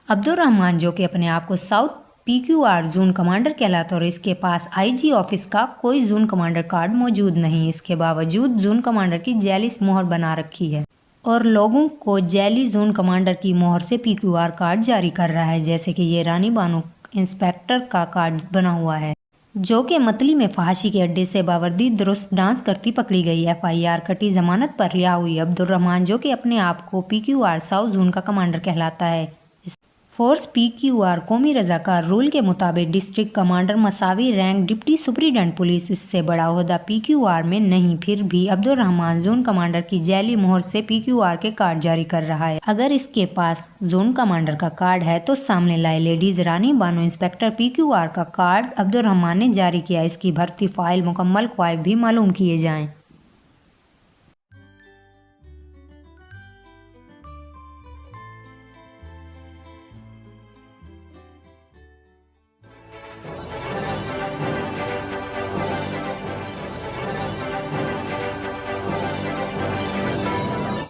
अब्दुल रहमान जो कि अपने आप को साउथ PQR जोन कमांडर कहलाता और इसके पास IG ऑफिस का कोई जोन कमांडर कार्ड मौजूद नहीं। इसके बावजूद जोन कमांडर की जैली मोहर बना रखी है और लोगों को जैली जोन कमांडर की मोहर से PQR कार्ड जारी कर रहा है, जैसे कि ये रानी बानो इंस्पेक्टर का कार्ड बना हुआ है, जो कि मतली में फहाशी के अड्डे से बावर्दी दुरुस्त डांस करती पकड़ी गई। FIR कटी जमानत पर रिहा हुई अब्दुल रहमान जो कि अपने आप को PQR साउथ जोन का कमांडर कहलाता है। फोर्स PQR कौमी रजाकार रूल के मुताबिक डिस्ट्रिक्ट कमांडर मसावी रैंक डिप्टी सुप्रीडेंट पुलिस, इससे बड़ा ओहदा PQR में नहीं। फिर भी अब्दुल रहमान जोन कमांडर की जैली मोहर से PQR के कार्ड जारी कर रहा है। अगर इसके पास जोन कमांडर का कार्ड है तो सामने लाए लेडीज रानी बानो इंस्पेक्टर PQR का कार्ड अब्दुल रहमान ने जारी किया। इसकी भर्ती फाइल मुकम्मल ख्वाहिश भी मालूम किए जाएं।